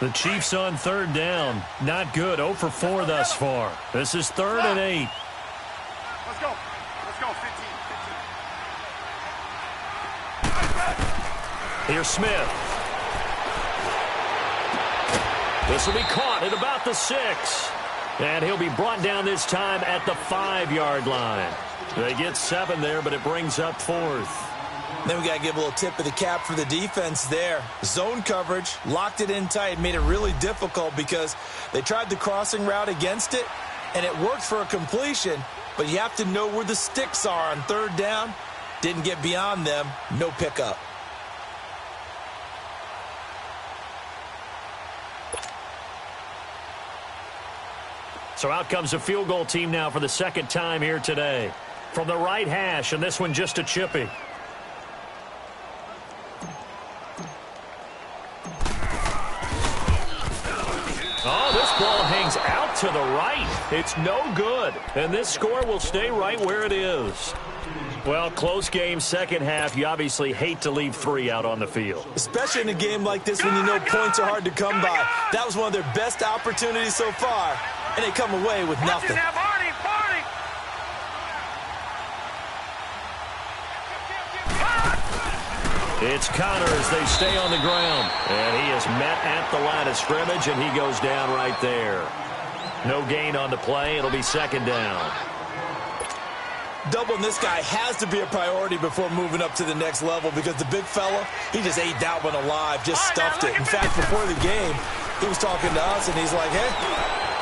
The Chiefs on third down. Not good. 0 for 4 thus far. This is 3rd and 8. Let's go. Let's go. 15. Here's Smith. This will be caught at about the 6. And he'll be brought down this time at the 5-yard line. They get 7 there, but it brings up 4th. Then we got to give a little tip of the cap for the defense there. Zone coverage, locked it in tight, made it really difficult because they tried the crossing route against it, and it worked for a completion, but you have to know where the sticks are on third down. Didn't get beyond them, no pickup. So out comes a field goal team now for the second time here today. From the right hash, and this one just a chippy. Oh, this ball hangs out to the right. It's no good. And this score will stay right where it is. Well, close game, second half. You obviously hate to leave 3 out on the field. Especially in a game like this when you know points are hard to come by. That was one of their best opportunities so far, and they come away with nothing. It's Connors. They stay on the ground. And he is met at the line of scrimmage, and he goes down right there. No gain on the play. It'll be second down. Doubling this guy has to be a priority before moving up to the next level because the big fella, he just ate that one alive, just stuffed it. In fact, before the game, he was talking to us, and he's like, hey,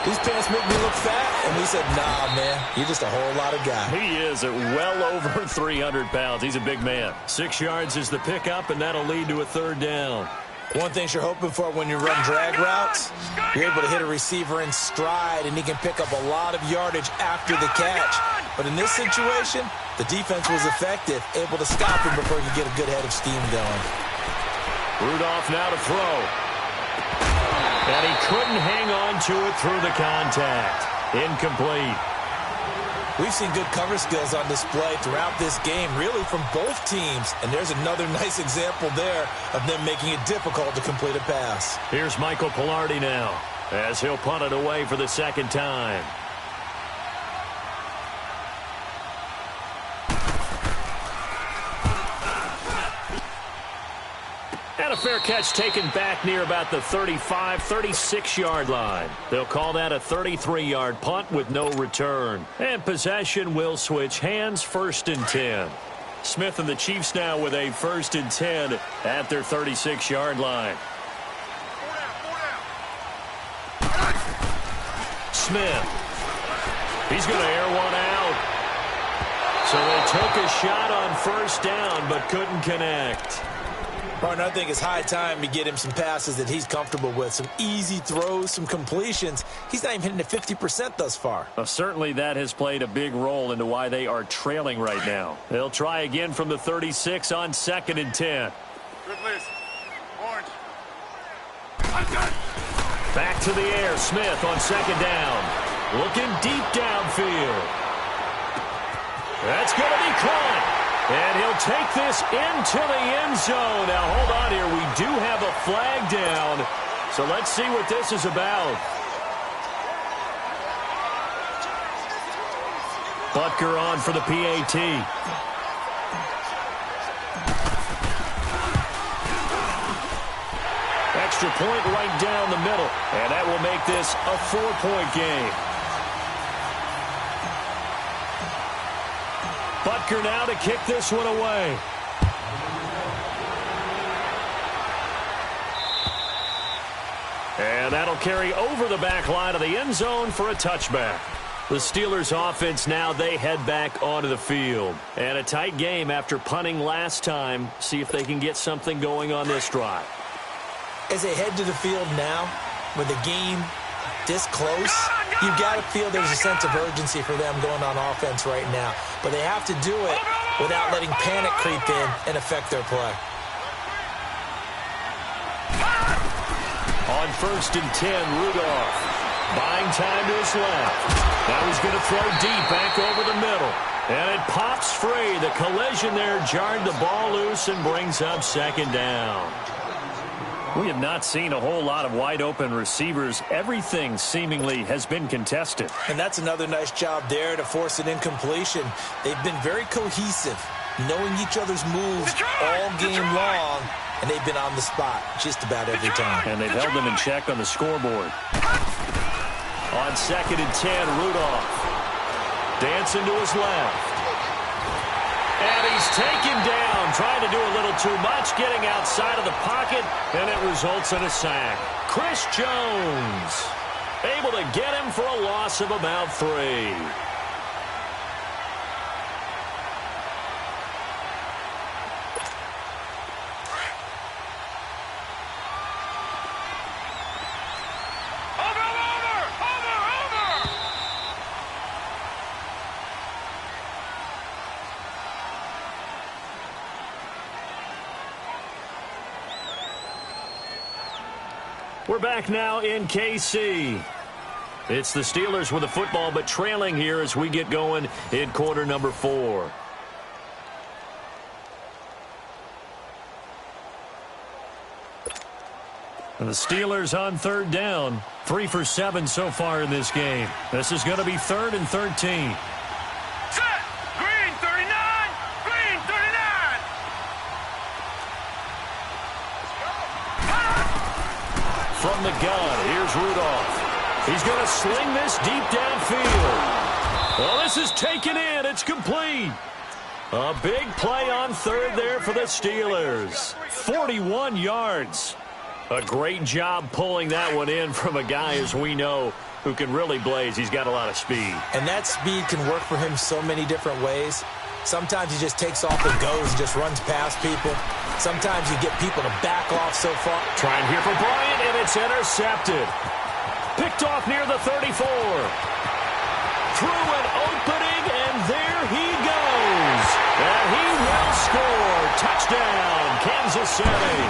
these pants make me look fat. And we said, nah, man, you're just a whole lot of guy. He is at well over 300 pounds. He's a big man. 6 yards is the pickup, and that'll lead to a third down. One thing you're hoping for when you run drag routes, you're able to hit a receiver in stride, and he can pick up a lot of yardage after the catch. But in this situation, the defense was effective, able to stop him before he could get a good head of steam going. Rudolph now to throw. And he couldn't hang on to it through the contact. Incomplete. We've seen good cover skills on display throughout this game, really from both teams. And there's another nice example there of them making it difficult to complete a pass. Here's Michael Pilardi now as he'll punt it away for the second time. And a fair catch taken back near about the 35, 36-yard line. They'll call that a 33-yard punt with no return. And possession will switch hands, 1st and 10. Smith and the Chiefs now with a 1st and 10 at their 36-yard line. Smith. He's going to air one out. So they took a shot on 1st down but couldn't connect. Partner, I think it's high time to get him some passes that he's comfortable with. Some easy throws, some completions. He's not even hitting at 50% thus far. Well, certainly that has played a big role into why they are trailing right now. They'll try again from the 36 on 2nd and 10. Good list. Orange. Back to the air. Smith on 2nd down. Looking deep downfield. That's going to be caught. And he'll take this into the end zone. Now, hold on here. We do have a flag down. So let's see what this is about. Butker on for the PAT. Extra point right down the middle. And that will make this a 4-point game. Butker now to kick this one away. And that'll carry over the back line of the end zone for a touchback. The Steelers offense now, they head back onto the field. And a tight game after punting last time. See if they can get something going on this drive. As they head to the field now, with the game this close, you've got to feel there's a sense of urgency for them going on offense right now. But they have to do it without letting panic creep in and affect their play. On 1st and 10, Rudolph buying time to his left. Now he's going to throw deep back over the middle. And it pops free. The collision there jarred the ball loose and brings up 2nd down. We have not seen a whole lot of wide-open receivers. Everything seemingly has been contested. And that's another nice job there to force an incompletion. They've been very cohesive, knowing each other's moves all game long, and they've been on the spot just about every time. And they've held them in check on the scoreboard. On 2nd and 10, Rudolph. Dancing to his left. And he's taken down, trying to do a little too much, getting outside of the pocket, and it results in a sack. Chris Jones able to get him for a loss of about 3. We're back now in KC. It's the Steelers with the football, but trailing here as we get going in quarter number 4. And the Steelers on 3rd down. 3 for 7 so far in this game. This is going to be 3rd and 13. From the gun, here's Rudolph. He's going to sling this deep downfield. Well, this is taken in. It's complete. A big play on 3rd there for the Steelers. 41 yards. A great job pulling that one in from a guy, as we know, who can really blaze. He's got a lot of speed. And that speed can work for him so many different ways. Sometimes he just takes off and goes and just runs past people. Sometimes you get people to back off so far. Trying here for Bryant, and it's intercepted. Picked off near the 34. Through an opening, and there he goes. And he will score. Touchdown, Kansas City.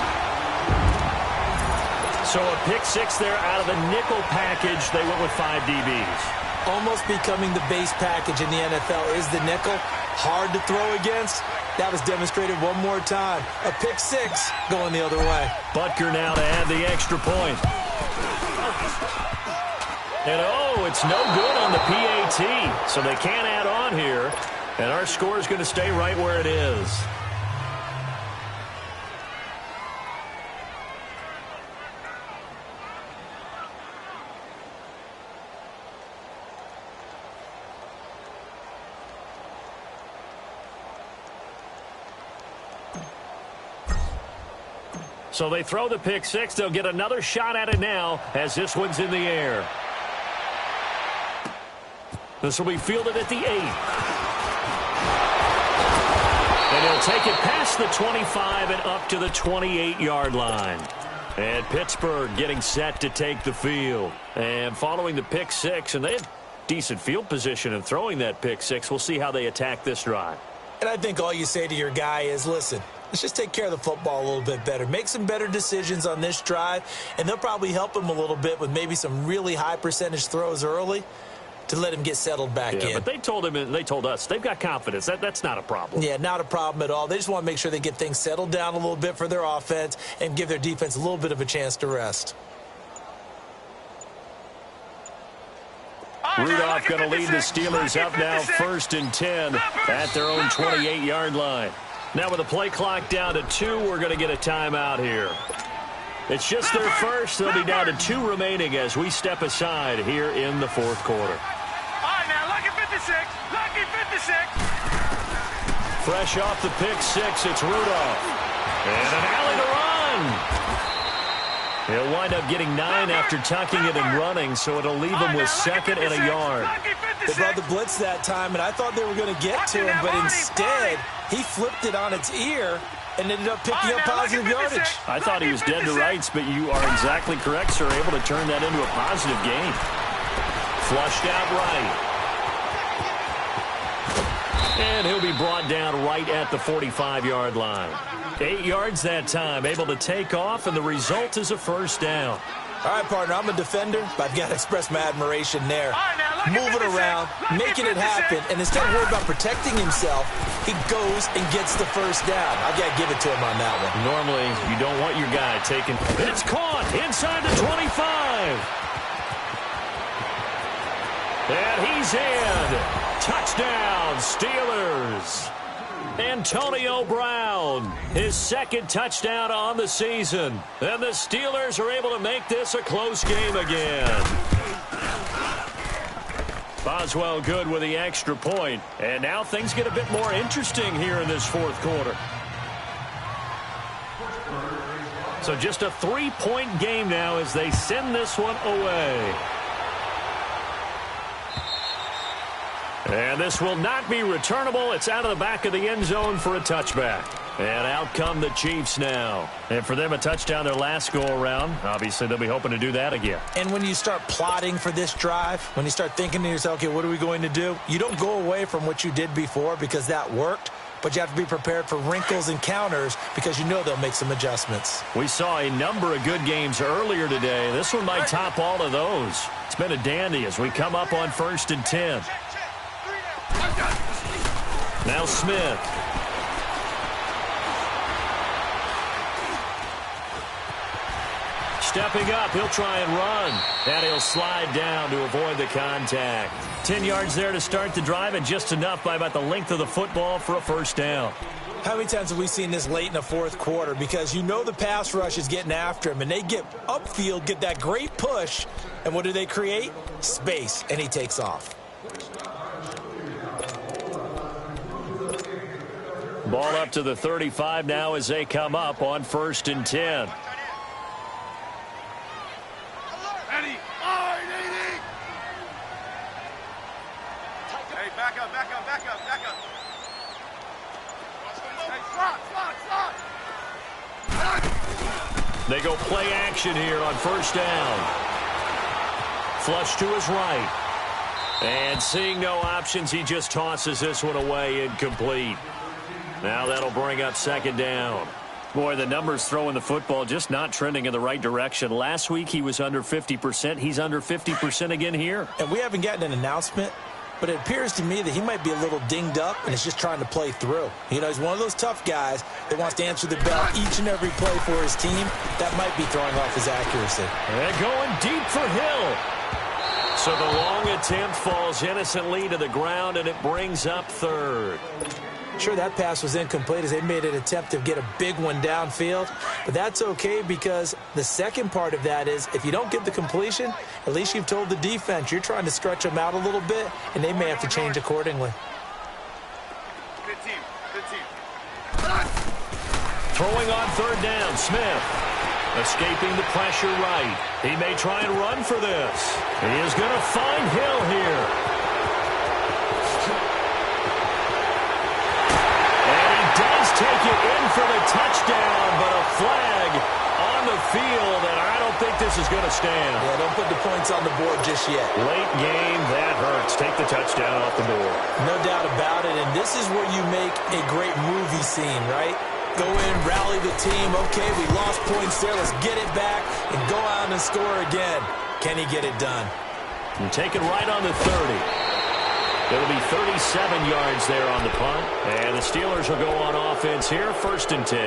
So a pick 6 there out of the nickel package. They went with 5 DBs. Almost becoming the base package in the NFL is the nickel. Hard to throw against. That was demonstrated one more time. A pick 6 going the other way. Butker now to add the extra point. And oh, it's no good on the PAT. So they can't add on here. And our score is going to stay right where it is. So they throw the pick 6. They'll get another shot at it now as this one's in the air. This will be fielded at the 8. And he'll take it past the 25 and up to the 28-yard line. And Pittsburgh getting set to take the field. And following the pick 6, and they had decent field position in throwing that pick 6. We'll see how they attack this drive. And I think all you say to your guy is, listen, let's just take care of the football a little bit better. Make some better decisions on this drive, and they'll probably help him a little bit with maybe some really high percentage throws early to let him get settled back in. But they told him and they told us they've got confidence. That's not a problem. Yeah, not a problem at all. They just want to make sure they get things settled down a little bit for their offense and give their defense a little bit of a chance to rest. Rudolph going to lead the Steelers up now 1st and 10 at their own 28-yard line. Now with the play clock down to 2, we're going to get a timeout here. It's just their first. They'll be down to 2 remaining as we step aside here in the 4th quarter. All right, now, lucky 56. Lucky 56. Fresh off the pick 6, it's Rudolph. And an alley to run. He'll wind up getting 9 after tucking it and running, so it'll leave him with 2nd and a yard. They brought the blitz that time, and I thought they were going to get to him, but instead he flipped it on its ear and ended up picking up positive yardage. I thought he was dead to rights, but you are exactly correct, sir. Able to turn that into a positive gain. Flushed out right. And he'll be brought down right at the 45-yard line. 8 yards that time, able to take off, and the result is a first down. All right, partner, I'm a defender, but I've got to express my admiration there. moving around, making it happen, and instead of worrying about protecting himself, he goes and gets the first down. I've got to give it to him on that one. Normally, you don't want your guy taking... It's caught inside the 25. And he's in. Touchdown, Steelers. Antonio Brown, his second touchdown on the season. And the Steelers are able to make this a close game again. Boswell good with the extra point. And now things get a bit more interesting here in this fourth quarter. So just a 3-point game now as they send this one away. And this will not be returnable. It's out of the back of the end zone for a touchback. And out come the Chiefs now. And for them, a touchdown their last go-around. Obviously, they'll be hoping to do that again. And when you start plotting for this drive, when you start thinking to yourself, okay, what are we going to do? You don't go away from what you did before because that worked. But you have to be prepared for wrinkles and counters because you know they'll make some adjustments. We saw a number of good games earlier today. This one might top all of those. It's been a dandy as we come up on 1st and 10. Now Smith. Stepping up, he'll try and run. And he'll slide down to avoid the contact. 10 yards there to start the drive, and just enough by about the length of the football for a first down. How many times have we seen this late in the fourth quarter? Because you know the pass rush is getting after him, and they get upfield, get that great push, and what do they create? Space, and he takes off. Ball up to the 35 now as they come up on 1st and 10. Ready. Hey, back up. Hey, slot. They go play action here on 1st down. Flush to his right. And seeing no options, he just tosses this one away, incomplete. Now that'll bring up 2nd down. Boy, the numbers throwing the football just not trending in the right direction. Last week he was under 50%. He's under 50% again here. And we haven't gotten an announcement, but it appears to me that he might be a little dinged up and is just trying to play through. You know, he's one of those tough guys that wants to answer the bell each and every play for his team. That might be throwing off his accuracy. And going deep for Hill. So the long attempt falls innocently to the ground, and it brings up 3rd. Sure, that pass was incomplete as they made an attempt to get a big one downfield. But that's okay because the second part of that is if you don't get the completion, at least you've told the defense you're trying to stretch them out a little bit, and they may have to change accordingly. Good team. Throwing on 3rd down, Smith. Escaping the pressure right. He may try and run for this. He is going to find Hill here. Take it in for the touchdown, but a flag on the field, and I don't think this is going to stand. Yeah, don't put the points on the board just yet. Late game, that hurts. Take the touchdown off the board. No doubt about it, and this is where you make a great movie scene, right? Go in, rally the team. Okay, we lost points there. Let's get it back and go out and score again. Can he get it done? And take it right on the 30. It'll be 37 yards there on the punt. And the Steelers will go on offense here, 1st and 10.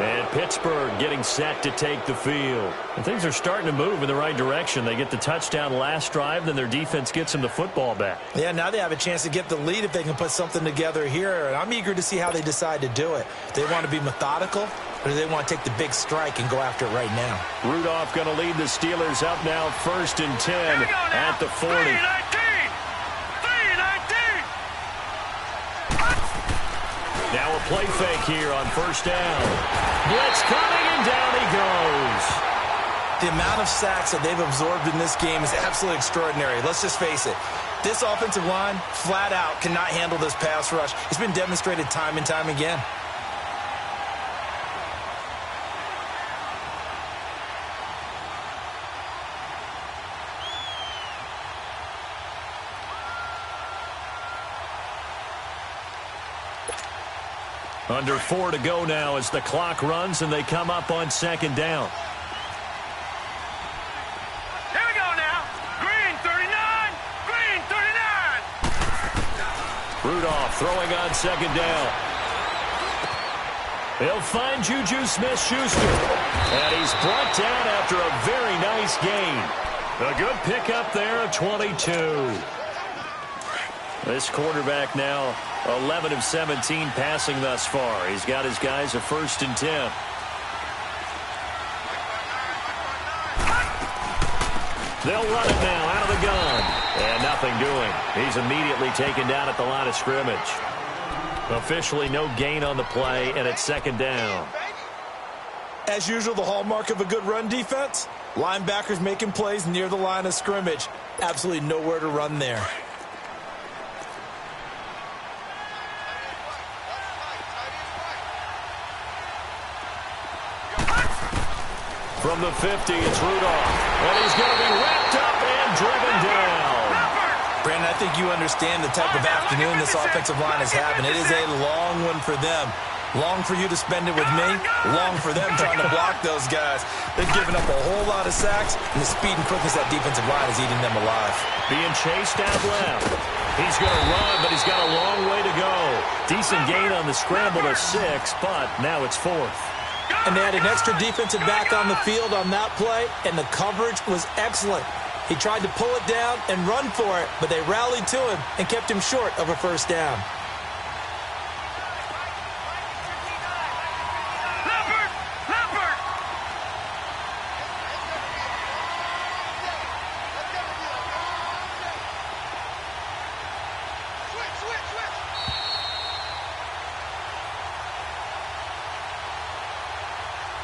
And Pittsburgh getting set to take the field. And things are starting to move in the right direction. They get the touchdown last drive, then their defense gets them the football back. Yeah, now they have a chance to get the lead if they can put something together here. And I'm eager to see how they decide to do it. Do they want to be methodical, or do they want to take the big strike and go after it right now? Rudolph going to lead the Steelers up now, 1st and 10 at the 40. Now a play fake here on 1st down. Blitz coming, and down he goes. The amount of sacks that they've absorbed in this game is absolutely extraordinary. Let's just face it. This offensive line, flat out, cannot handle this pass rush. It's been demonstrated time and time again. Under 4 to go now as the clock runs and they come up on 2nd down. Here we go now. Green, 39. Rudolph throwing on second down. He'll find Juju Smith-Schuster. And he's brought down after a very nice gain. A good pickup there of 22. This quarterback now 11 of 17 passing thus far. He's got his guys a 1st and 10. They'll run it now out of the gun. And nothing doing. He's immediately taken down at the line of scrimmage. Officially no gain on the play, and it's 2nd down. As usual, the hallmark of a good run defense, linebackers making plays near the line of scrimmage. Absolutely nowhere to run there. From the 50, it's Rudolph. And he's going to be wrapped up and driven down. Brandon, I think you understand the type of afternoon this offensive line is having. It is a long one for them. Long for you to spend it with me. Long for them trying to block those guys. They've given up a whole lot of sacks, and the speed and quickness of that defensive line is eating them alive. Being chased out left. He's going to run, but he's got a long way to go. Decent gain on the scramble to 6, but now it's 4th. And they had an extra defensive back on the field on that play, and the coverage was excellent. He tried to pull it down and run for it, but they rallied to him and kept him short of a 1st down.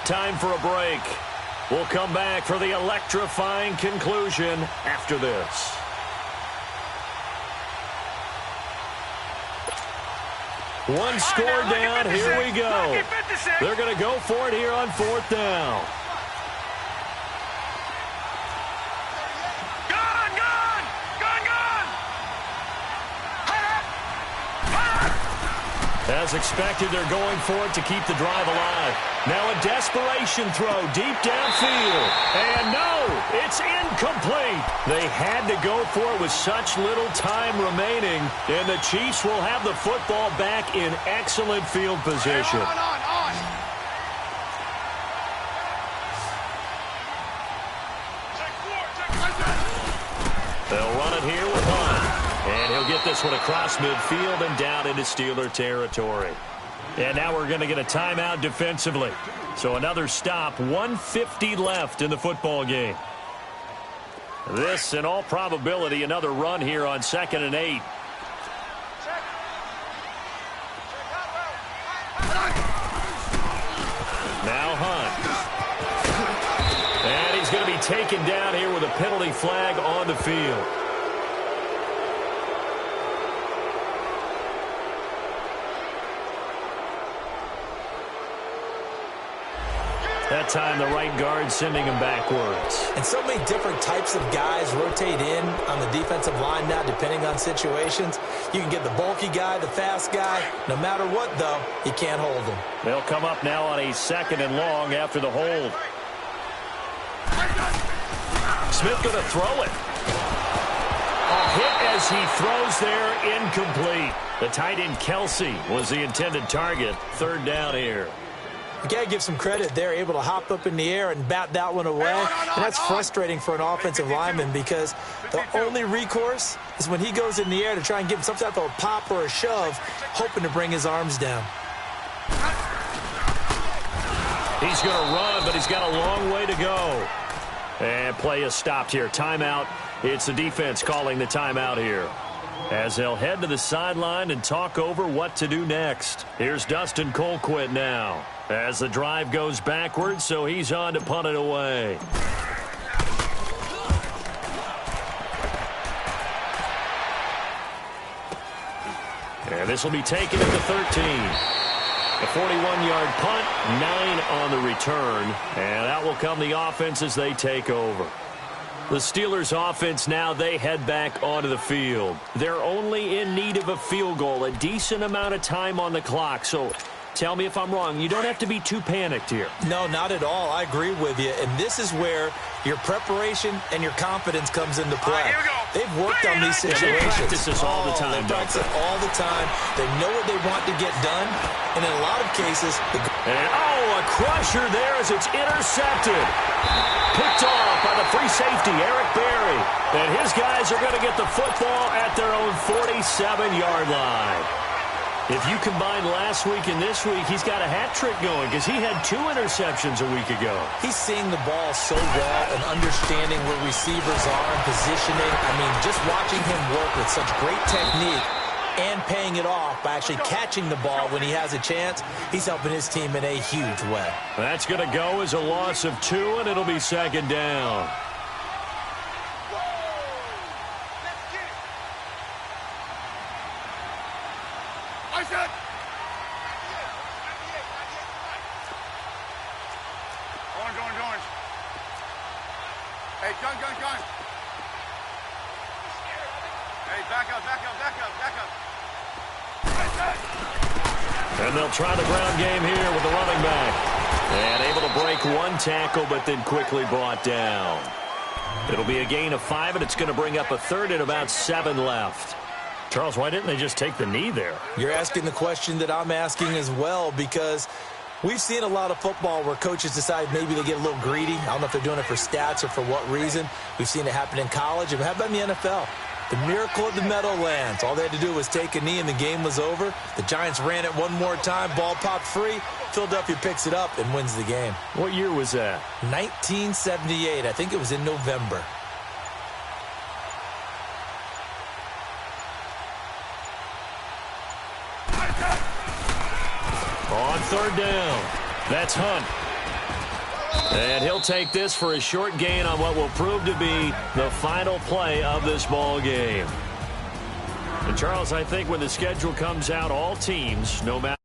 Time for a break. We'll come back for the electrifying conclusion after this. One score down. Here we go. They're going to go for it here on 4th down. As expected, they're going for it to keep the drive alive. Now a desperation throw deep downfield. And no, it's incomplete. They had to go for it with such little time remaining. And the Chiefs will have the football back in excellent field position. They'll run it here with Hunt. And he'll get this one across midfield and down into Steeler territory. And now we're going to get a timeout defensively. So another stop, 1:50 left in the football game. This, in all probability, another run here on 2nd and 8. Now Hunt. And he's going to be taken down here with a penalty flag on the field. That time, the right guard sending him backwards. And so many different types of guys rotate in on the defensive line now, depending on situations. You can get the bulky guy, the fast guy. No matter what, though, you can't hold him. They'll come up now on a 2nd and long after the hold. Smith going to throw it. A hit as he throws there, incomplete. The tight end Kelsey was the intended target. 3rd down here. You got to give some credit. They're able to hop up in the air and bat that one away. And that's frustrating for an offensive lineman because the only recourse is when he goes in the air to try and give him some type of a pop or a shove, hoping to bring his arms down. He's going to run, but he's got a long way to go. And play is stopped here. Timeout. It's the defense calling the timeout here, as they'll head to the sideline and talk over what to do next. Here's Dustin Colquitt now, as the drive goes backwards, so he's on to punt it away. And this will be taken at the 13. A 41-yard punt, 9 on the return, and out will come the offense as they take over. The Steelers offense now, they head back onto the field. They're only in need of a field goal, a decent amount of time on the clock. So Tell me if I'm wrong. You don't have to be too panicked here. No, not at all. I agree with you. And this is where your preparation and your confidence comes into play. Here we go. They've worked on these situations. They practice this all the time. They practice it all the time. They know what they want to get done. And in a lot of cases... a crusher there as it's intercepted. Picked off by the free safety, Eric Berry. And his guys are going to get the football at their own 47-yard line. If you combine last week and this week, he's got a hat trick going because he had 2 interceptions a week ago. He's seeing the ball so well and understanding where receivers are and positioning. I mean, just watching him work with such great technique and paying it off by actually catching the ball when he has a chance, he's helping his team in a huge way. That's going to go as a loss of 2, and it'll be second down. Orange. Hey, gun. Hey, back up. And they'll try the ground game here with the running back. And able to break 1 tackle, but then quickly brought down. It'll be a gain of 5, and it's going to bring up a third and about 7 left. Charles, why didn't they just take the knee there? You're asking the question that I'm asking as well, because we've seen a lot of football where coaches decide maybe they get a little greedy. I don't know if they're doing it for stats or for what reason. We've seen it happen in college. And how about in the NFL? The miracle of the Meadowlands. All they had to do was take a knee and the game was over. The Giants ran it one more time. Ball popped free. Philadelphia picks it up and wins the game. What year was that? 1978. I think it was in November. On third down, that's Hunt. And he'll take this for a short gain on what will prove to be the final play of this ball game. And Charles, I think when the schedule comes out, all teams, no matter